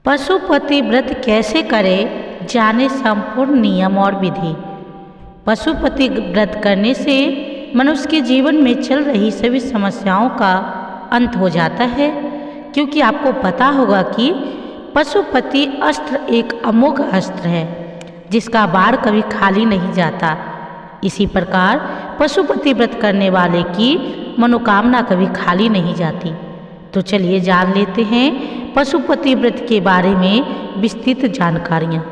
पशुपति व्रत कैसे करें, जाने संपूर्ण नियम और विधि। पशुपति व्रत करने से मनुष्य के जीवन में चल रही सभी समस्याओं का अंत हो जाता है, क्योंकि आपको पता होगा कि पशुपति अस्त्र एक अमोघ अस्त्र है जिसका बाण कभी खाली नहीं जाता। इसी प्रकार पशुपति व्रत करने वाले की मनोकामना कभी खाली नहीं जाती। तो चलिए जान लेते हैं पशुपति व्रत के बारे में विस्तृत जानकारियाँ।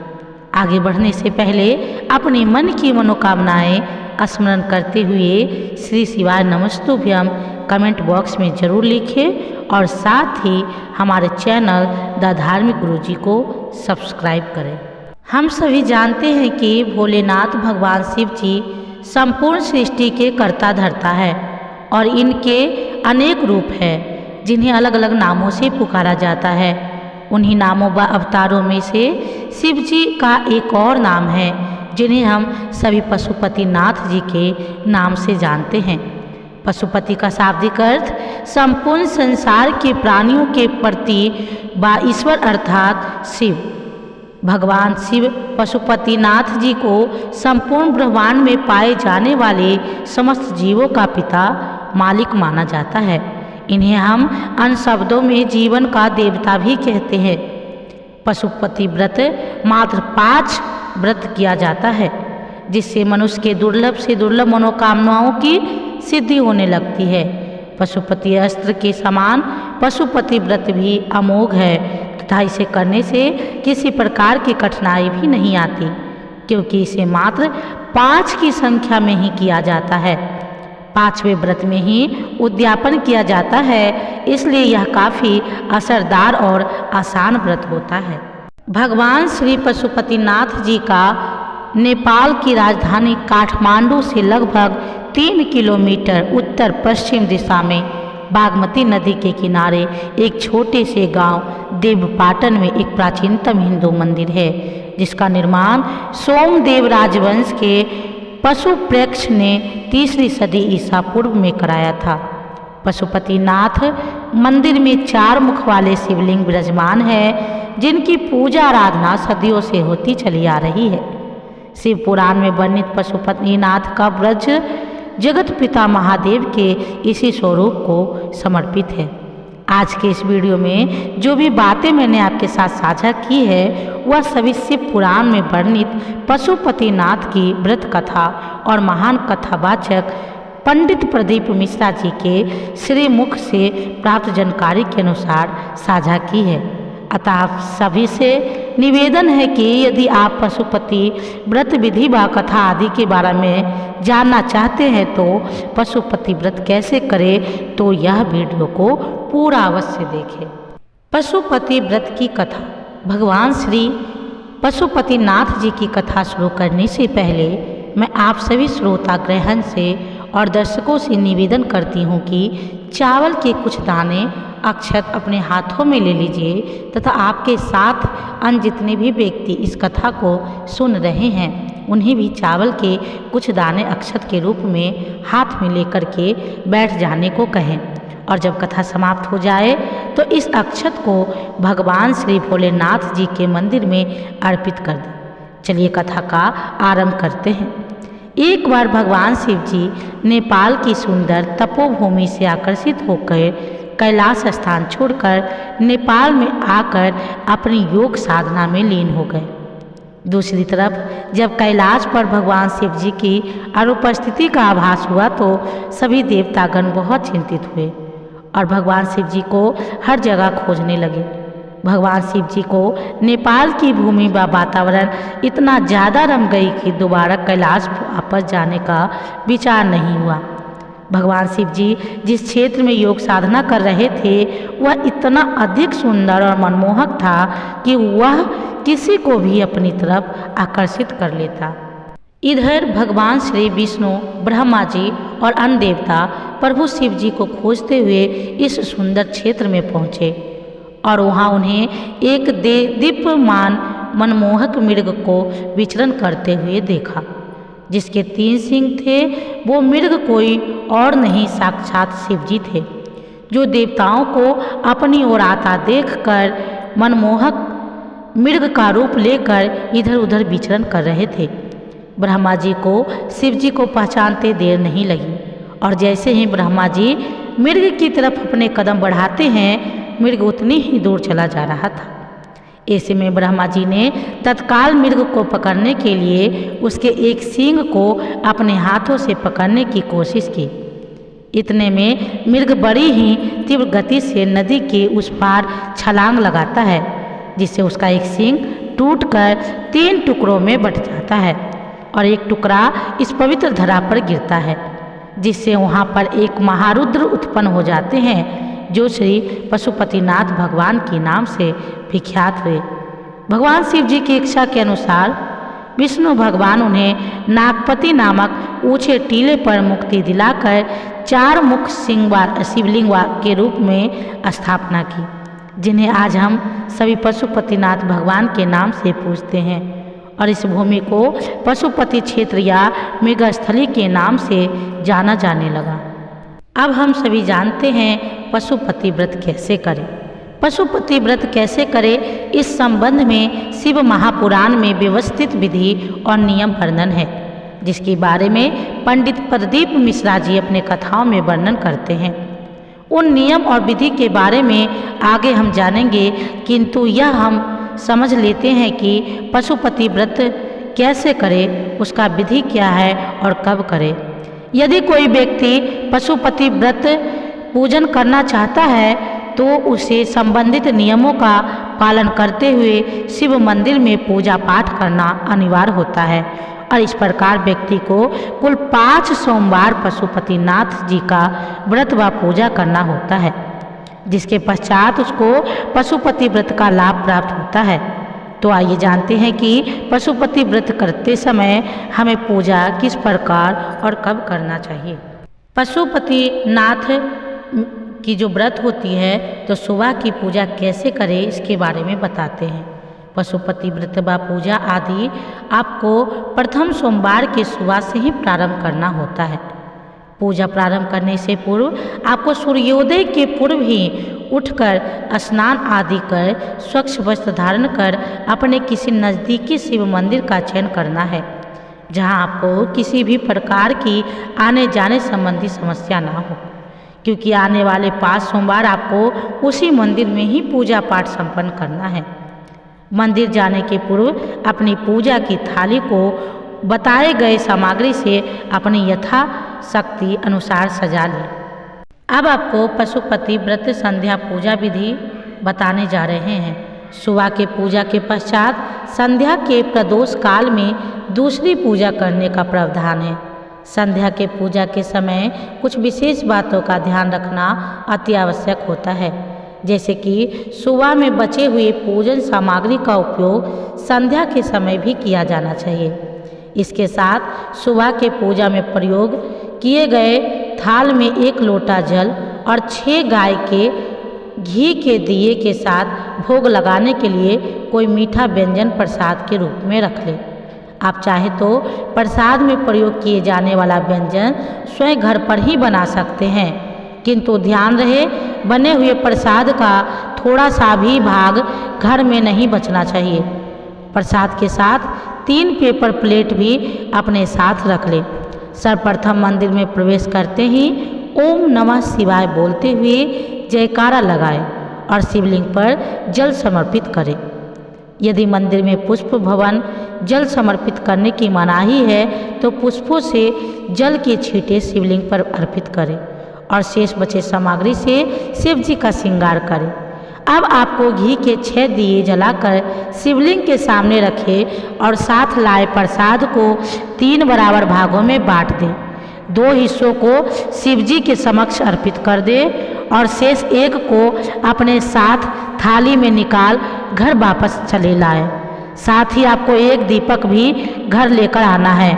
आगे बढ़ने से पहले अपने मन की मनोकामनाएं स्मरण करते हुए श्री शिवाय नमस्तुभ्यम कमेंट बॉक्स में जरूर लिखें और साथ ही हमारे चैनल द धार्मिक गुरुजी को सब्सक्राइब करें। हम सभी जानते हैं कि भोलेनाथ भगवान शिव जी संपूर्ण सृष्टि के कर्ता धर्ता है और इनके अनेक रूप हैं जिन्हें अलग अलग नामों से पुकारा जाता है। उन्हीं नामों व अवतारों में से शिव जी का एक और नाम है जिन्हें हम सभी पशुपति नाथ जी के नाम से जानते हैं। पशुपति का शाब्दिक अर्थ संपूर्ण संसार के प्राणियों के प्रति व ईश्वर अर्थात शिव। भगवान शिव पशुपति नाथ जी को संपूर्ण ब्रह्मांड में पाए जाने वाले समस्त जीवों का पिता मालिक माना जाता है। इन्हें हम अन्य शब्दों में जीवन का देवता भी कहते हैं। पशुपति व्रत मात्र 5 व्रत किया जाता है जिससे मनुष्य के दुर्लभ से दुर्लभ मनोकामनाओं की सिद्धि होने लगती है। पशुपति अस्त्र के समान पशुपति व्रत भी अमोघ है तथा इसे करने से किसी प्रकार की कठिनाई भी नहीं आती, क्योंकि इसे मात्र 5 की संख्या में ही किया जाता है। 5वें व्रत में ही उद्यापन किया जाता है, इसलिए यह काफ़ी असरदार और आसान व्रत होता है। भगवान श्री पशुपतिनाथ जी का नेपाल की राजधानी काठमांडू से लगभग 3 किलोमीटर उत्तर पश्चिम दिशा में बागमती नदी के किनारे एक छोटे से गांव देवपाटन में एक प्राचीनतम हिंदू मंदिर है जिसका निर्माण सोमदेव राजवंश के पशुप्रेक्ष ने 3री सदी ईसा पूर्व में कराया था। पशुपतिनाथ मंदिर में 4 मुख वाले शिवलिंग विराजमान है जिनकी पूजा आराधना सदियों से होती चली आ रही है। शिव पुराण में वर्णित पशुपतिनाथ का ब्रज जगत पिता महादेव के इसी स्वरूप को समर्पित है। आज के इस वीडियो में जो भी बातें मैंने आपके साथ साझा की है वह सभी शिव पुराण में वर्णित पशुपतिनाथ की व्रत कथा और महान कथावाचक पंडित प्रदीप मिश्रा जी के श्रीमुख से प्राप्त जानकारी के अनुसार साझा की है। अतः आप सभी से निवेदन है कि यदि आप पशुपति व्रत विधि व कथा आदि के बारे में जानना चाहते हैं तो पशुपति व्रत कैसे करें तो यह वीडियो को पूरा अवश्य देखें। पशुपति व्रत की कथा। भगवान श्री पशुपतिनाथ जी की कथा शुरू करने से पहले मैं आप सभी श्रोतागृहण से और दर्शकों से निवेदन करती हूँ कि चावल के कुछ दाने अक्षत अपने हाथों में ले लीजिए तथा आपके साथ अन्य जितने भी व्यक्ति इस कथा को सुन रहे हैं उन्हें भी चावल के कुछ दाने अक्षत के रूप में हाथ में लेकर के बैठ जाने को कहें और जब कथा समाप्त हो जाए तो इस अक्षत को भगवान श्री भोलेनाथ जी के मंदिर में अर्पित कर दें। चलिए कथा का आरंभ करते हैं। एक बार भगवान शिव जी नेपाल की सुंदर तपोभूमि से आकर्षित होकर कैलाश स्थान छोड़कर नेपाल में आकर अपनी योग साधना में लीन हो गए। दूसरी तरफ जब कैलाश पर भगवान शिव जी की अनुपस्थिति का आभास हुआ तो सभी देवतागण बहुत चिंतित हुए और भगवान शिव जी को हर जगह खोजने लगे। भगवान शिव जी को नेपाल की भूमि व वातावरण इतना ज़्यादा रम गई कि दोबारा कैलाश वापस जाने का विचार नहीं हुआ। भगवान शिव जी जिस क्षेत्र में योग साधना कर रहे थे वह इतना अधिक सुंदर और मनमोहक था कि वह किसी को भी अपनी तरफ आकर्षित कर लेता। इधर भगवान श्री विष्णु ब्रह्मा जी और अन्य देवता प्रभु शिव जी को खोजते हुए इस सुंदर क्षेत्र में पहुँचे और वहाँ उन्हें एक दीप्यमान मनमोहक मृग को विचरण करते हुए देखा जिसके 3 सिंह थे। वो मृग कोई और नहीं साक्षात शिव जी थे जो देवताओं को अपनी ओर आता देखकर मनमोहक मृग का रूप लेकर इधर उधर विचरण कर रहे थे। ब्रह्मा जी को शिव जी को पहचानते देर नहीं लगी और जैसे ही ब्रह्मा जी मृग की तरफ अपने कदम बढ़ाते हैं, मृग उतनी ही दूर चला जा रहा था। ऐसे में ब्रह्मा जी ने तत्काल मृग को पकड़ने के लिए उसके एक सींग को अपने हाथों से पकड़ने की कोशिश की। इतने में मृग बड़ी ही तीव्र गति से नदी के उस पार छलांग लगाता है, जिससे उसका एक सींग टूटकर 3 टुकड़ों में बट जाता है और एक टुकड़ा इस पवित्र धरा पर गिरता है, जिससे वहाँ पर एक महारुद्र उत्पन्न हो जाते हैं, जो श्री पशुपतिनाथ भगवान के नाम से विख्यात हुए। भगवान शिव जी की इच्छा के अनुसार विष्णु भगवान उन्हें नागपति नामक ऊंचे टीले पर मुक्ति दिलाकर 4 मुख शिवलिंग के रूप में स्थापना की, जिन्हें आज हम सभी पशुपतिनाथ भगवान के नाम से पूजते हैं और इस भूमि को पशुपति क्षेत्र या मृगस्थली के नाम से जाना जाने लगा। अब हम सभी जानते हैं पशुपति व्रत कैसे करें। पशुपति व्रत कैसे करें, इस संबंध में शिव महापुराण में व्यवस्थित विधि और नियम वर्णन है, जिसके बारे में पंडित प्रदीप मिश्रा जी अपने कथाओं में वर्णन करते हैं। उन नियम और विधि के बारे में आगे हम जानेंगे, किंतु यह हम समझ लेते हैं कि पशुपति व्रत कैसे करें, उसका विधि क्या है और कब करें। यदि कोई व्यक्ति पशुपति व्रत पूजन करना चाहता है तो उसे संबंधित नियमों का पालन करते हुए शिव मंदिर में पूजा पाठ करना अनिवार्य होता है और इस प्रकार व्यक्ति को कुल 5 सोमवार पशुपतिनाथ जी का व्रत व पूजा करना होता है, जिसके पश्चात उसको पशुपति व्रत का लाभ प्राप्त होता है। तो आइए जानते हैं कि पशुपति व्रत करते समय हमें पूजा किस प्रकार और कब करना चाहिए। पशुपतिनाथ की जो व्रत होती है तो सुबह की पूजा कैसे करें, इसके बारे में बताते हैं। पशुपति व्रत व पूजा आदि आपको प्रथम सोमवार की सुबह से ही प्रारंभ करना होता है। पूजा प्रारंभ करने से पूर्व आपको सूर्योदय के पूर्व ही उठकर स्नान आदि कर स्वच्छ वस्त्र धारण कर अपने किसी नज़दीकी शिव मंदिर का चयन करना है, जहां आपको किसी भी प्रकार की आने जाने संबंधी समस्या ना हो, क्योंकि आने वाले 5 सोमवार आपको उसी मंदिर में ही पूजा पाठ संपन्न करना है। मंदिर जाने के पूर्व अपनी पूजा की थाली को बताए गए सामग्री से अपनी यथाशक्ति अनुसार सजा लें। अब आपको पशुपति व्रत संध्या पूजा विधि बताने जा रहे हैं। सुबह के पूजा के पश्चात संध्या के प्रदोष काल में दूसरी पूजा करने का प्रावधान है। संध्या के पूजा के समय कुछ विशेष बातों का ध्यान रखना अति आवश्यक होता है, जैसे कि सुबह में बचे हुए पूजन सामग्री का उपयोग संध्या के समय भी किया जाना चाहिए। इसके साथ सुबह के पूजा में प्रयोग किए गए थाल में 1 लोटा जल और 6 गाय के घी के दिए के साथ भोग लगाने के लिए कोई मीठा व्यंजन प्रसाद के रूप में रख लें। आप चाहे तो प्रसाद में प्रयोग किए जाने वाला व्यंजन स्वयं घर पर ही बना सकते हैं, किंतु ध्यान रहे बने हुए प्रसाद का थोड़ा सा भी भाग घर में नहीं बचना चाहिए। प्रसाद के साथ 3 पेपर प्लेट भी अपने साथ रख लें। सर्वप्रथम मंदिर में प्रवेश करते ही ओम नमः शिवाय बोलते हुए जयकारा लगाएं और शिवलिंग पर जल समर्पित करें। यदि मंदिर में पुष्प भवन जल समर्पित करने की मनाही है तो पुष्पों से जल के छींटे शिवलिंग पर अर्पित करें और शेष बचे सामग्री से शिव जी का श्रृंगार करें। अब आपको घी के 6 दिए जलाकर शिवलिंग के सामने रखें और साथ लाए प्रसाद को 3 बराबर भागों में बांट दें। 2 हिस्सों को शिव जी के समक्ष अर्पित कर दें और शेष 1 को अपने साथ थाली में निकाल घर वापस चले लाएं। साथ ही आपको 1 दीपक भी घर लेकर आना है।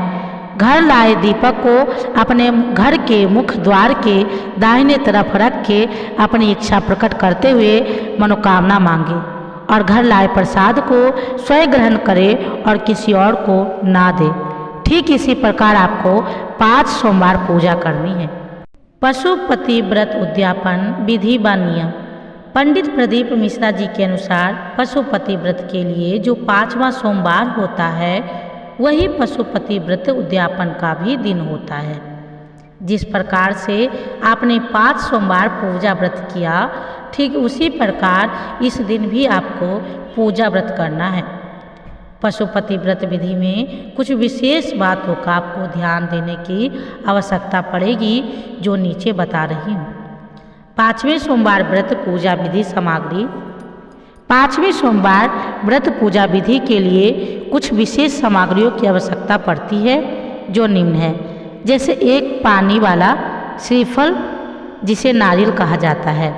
घर लाए दीपक को अपने घर के मुख्य द्वार के दाहिने तरफ रख के अपनी इच्छा प्रकट करते हुए मनोकामना मांगे और घर लाए प्रसाद को स्वयं ग्रहण करें और किसी और को ना दे। ठीक इसी प्रकार आपको 5 सोमवार पूजा करनी है। पशुपति व्रत उद्यापन विधि व नियम। पंडित प्रदीप मिश्रा जी के अनुसार पशुपति व्रत के लिए जो 5वां सोमवार होता है वही पशुपति व्रत उद्यापन का भी दिन होता है। जिस प्रकार से आपने 5 सोमवार पूजा व्रत किया, ठीक उसी प्रकार इस दिन भी आपको पूजा व्रत करना है। पशुपति व्रत विधि में कुछ विशेष बातों का आपको ध्यान देने की आवश्यकता पड़ेगी, जो नीचे बता रही हूँ। 5वें सोमवार व्रत पूजा विधि सामग्री। 5वें सोमवार व्रत पूजा विधि के लिए कुछ विशेष सामग्रियों की आवश्यकता पड़ती है, जो निम्न है। जैसे एक पानी वाला श्रीफल जिसे नारियल कहा जाता है।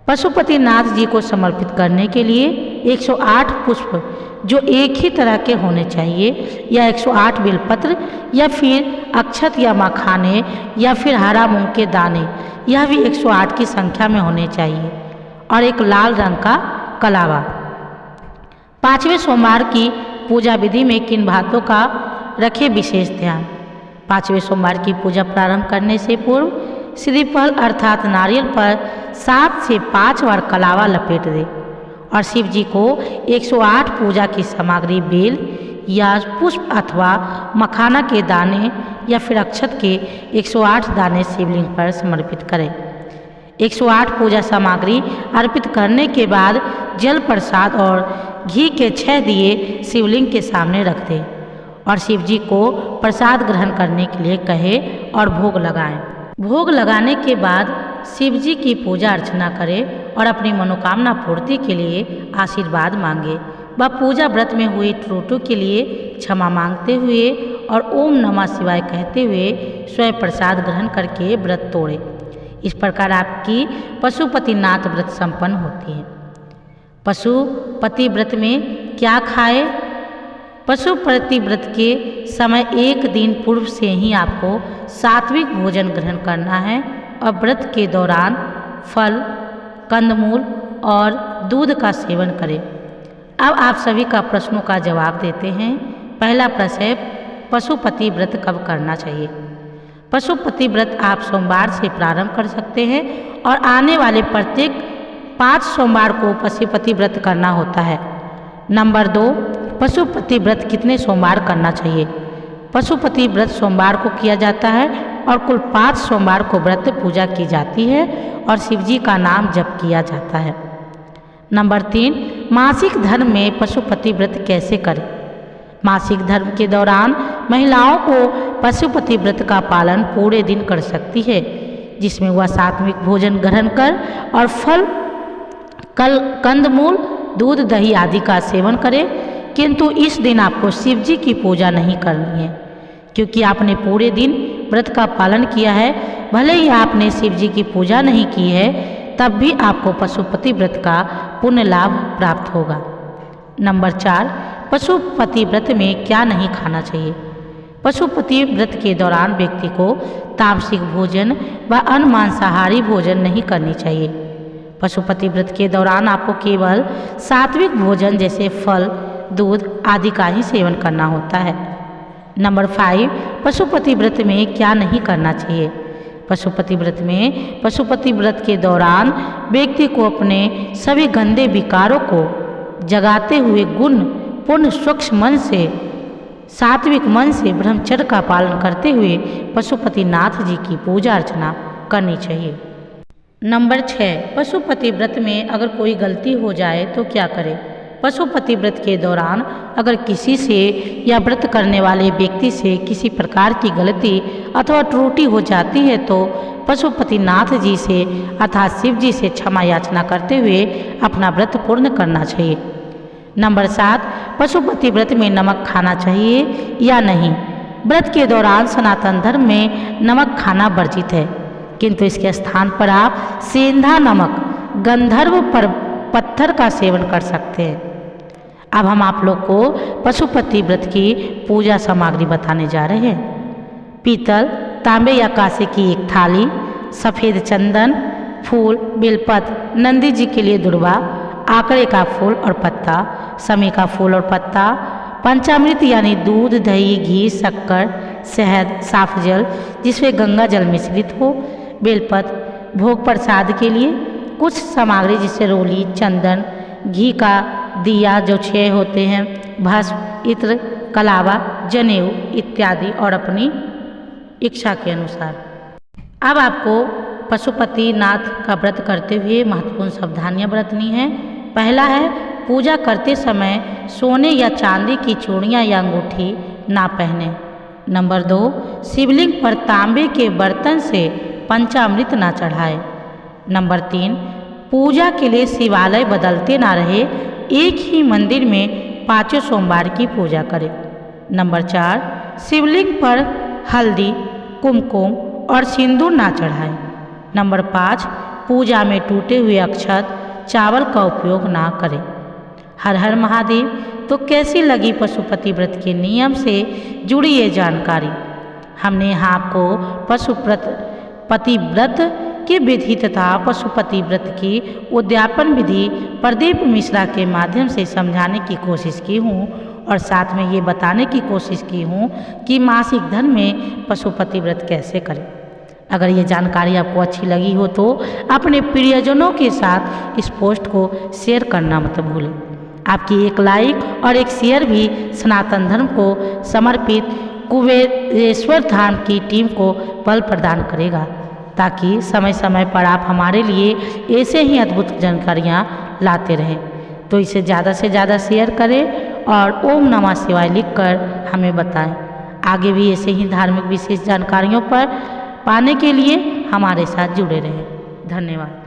पशुपतिनाथ जी को समर्पित करने के लिए 108 पुष्प जो एक ही तरह के होने चाहिए, या 108 बेलपत्र, या फिर अक्षत या मखाने, या फिर हरा मूंग के दाने, यह भी 108 की संख्या में होने चाहिए, और एक लाल रंग का कलावा। 5वें सोमवार की पूजा विधि में किन बातों का रखे विशेष ध्यान। 5वें सोमवार की पूजा प्रारंभ करने से पूर्व श्रीफल अर्थात नारियल पर 7 से 5 बार कलावा लपेट दे और शिव जी को 108 पूजा की सामग्री बेल या पुष्प अथवा मखाना के दाने या फिर अक्षत के 108 दाने शिवलिंग पर समर्पित करें। 108 पूजा सामग्री अर्पित करने के बाद जल प्रसाद और घी के 6 दिए शिवलिंग के सामने रख दें और शिव जी को प्रसाद ग्रहण करने के लिए कहे और भोग लगाएं। भोग लगाने के बाद शिव जी की पूजा अर्चना करें और अपनी मनोकामना पूर्ति के लिए आशीर्वाद मांगे व पूजा व्रत में हुई त्रुटि के लिए क्षमा मांगते हुए और ओम नमः शिवाय कहते हुए स्वयं प्रसाद ग्रहण करके व्रत तोड़े। इस प्रकार आपकी पशुपतिनाथ व्रत संपन्न होती है। पशुपति व्रत में क्या खाए। पशुपति व्रत के समय 1 दिन पूर्व से ही आपको सात्विक भोजन ग्रहण करना है और व्रत के दौरान फल, कंदमूल और दूध का सेवन करें। अब आप सभी का प्रश्नों का जवाब देते हैं। पहला प्रश्न है, पशुपति व्रत कब करना चाहिए। पशुपति व्रत आप सोमवार से प्रारंभ कर सकते हैं और आने वाले प्रत्येक 5 सोमवार को पशुपति व्रत करना होता है। नंबर 2, पशुपति व्रत कितने सोमवार करना चाहिए। पशुपति व्रत सोमवार को किया जाता है और कुल 5 सोमवार को व्रत पूजा की जाती है और शिवजी का नाम जप किया जाता है। नंबर 3, मासिक धर्म में पशुपति व्रत कैसे करें। मासिक धर्म के दौरान महिलाओं को पशुपति व्रत का पालन पूरे दिन कर सकती है, जिसमें वह सात्विक भोजन ग्रहण कर और फल, कंदमूल, दूध, दही आदि का सेवन करें। किंतु इस दिन आपको शिव जी की पूजा नहीं करनी है, क्योंकि आपने पूरे दिन व्रत का पालन किया है। भले ही आपने शिव जी की पूजा नहीं की है, तब भी आपको पशुपति व्रत का पुण्य लाभ प्राप्त होगा। नंबर 4, पशुपति व्रत में क्या नहीं खाना चाहिए। पशुपति व्रत के दौरान व्यक्ति को तामसिक भोजन व अन्य मांसाहारी भोजन नहीं करनी चाहिए। पशुपति व्रत के दौरान आपको केवल सात्विक भोजन जैसे फल, दूध आदि का ही सेवन करना होता है। नंबर 5, पशुपति व्रत में क्या नहीं करना चाहिए। पशुपति व्रत में पशुपति व्रत के दौरान व्यक्ति को अपने सभी गंदे विकारों को जगाते हुए गुण पूर्ण स्वच्छ मन से, सात्विक मन से ब्रह्मचर्य का पालन करते हुए पशुपतिनाथ जी की पूजा अर्चना करनी चाहिए। नंबर 6, पशुपति व्रत में अगर कोई गलती हो जाए तो क्या करें। पशुपति व्रत के दौरान अगर किसी से या व्रत करने वाले व्यक्ति से किसी प्रकार की गलती अथवा त्रुटि हो जाती है तो पशुपतिनाथ जी से अर्थात शिव जी से क्षमा याचना करते हुए अपना व्रत पूर्ण करना चाहिए। नंबर 7, पशुपति व्रत में नमक खाना चाहिए या नहीं। व्रत के दौरान सनातन धर्म में नमक खाना वर्जित है, किंतु इसके स्थान पर आप सेंधा नमक, गंधर्व पर पत्थर का सेवन कर सकते हैं। अब हम आप लोग को पशुपति व्रत की पूजा सामग्री बताने जा रहे हैं। पीतल, तांबे या कांसे की एक थाली, सफ़ेद चंदन, फूल, बेलपत्र, नंदी जी के लिए दुर्वा, आकड़े का फूल और पत्ता, समी का फूल और पत्ता, पंचामृत यानी दूध, दही, घी, शक्कर, शहद, साफ जल जिसमें गंगा जल मिश्रित हो, बेलपत्र, भोग प्रसाद के लिए कुछ सामग्री जैसे रोली, चंदन, घी का दिया जो 6 होते हैं, भस्म, इत्र, कलावा, जनेऊ इत्यादि और अपनी इच्छा के अनुसार। अब आपको पशुपतिनाथ का व्रत करते हुए महत्वपूर्ण सावधानियां बरतनी है। पहला है, पूजा करते समय सोने या चांदी की चूड़ियाँ या अंगूठी ना पहने। नंबर 2, शिवलिंग पर तांबे के बर्तन से पंचामृत ना चढ़ाए। नंबर 3, पूजा के लिए शिवालय बदलते ना रहे, एक ही मंदिर में 5 सोमवार की पूजा करें। नंबर 4, शिवलिंग पर हल्दी, कुमकुम और सिंदूर ना चढ़ाएं। नंबर 5, पूजा में टूटे हुए अक्षत, चावल का उपयोग ना करें। हर हर महादेव। तो कैसी लगी पशुपति व्रत के नियम से जुड़ी ये जानकारी? हमने यहाँ आपको पशुपति व्रत की विधि तथा पशुपति व्रत की उद्यापन विधि प्रदीप मिश्रा के माध्यम से समझाने की कोशिश की हूँ और साथ में ये बताने की कोशिश की हूँ कि मासिक धर्म में पशुपति व्रत कैसे करें। अगर ये जानकारी आपको अच्छी लगी हो तो अपने प्रियजनों के साथ इस पोस्ट को शेयर करना मत भूलें। आपकी एक लाइक और एक शेयर भी सनातन धर्म को समर्पित कुबेरेश्वर धाम की टीम को बल प्रदान करेगा, ताकि समय समय पर आप हमारे लिए ऐसे ही अद्भुत जानकारियाँ लाते रहें। तो इसे ज़्यादा से ज़्यादा शेयर करें और ओम नमः शिवाय लिखकर हमें बताएं। आगे भी ऐसे ही धार्मिक विशेष जानकारियों पर पाने के लिए हमारे साथ जुड़े रहें। धन्यवाद।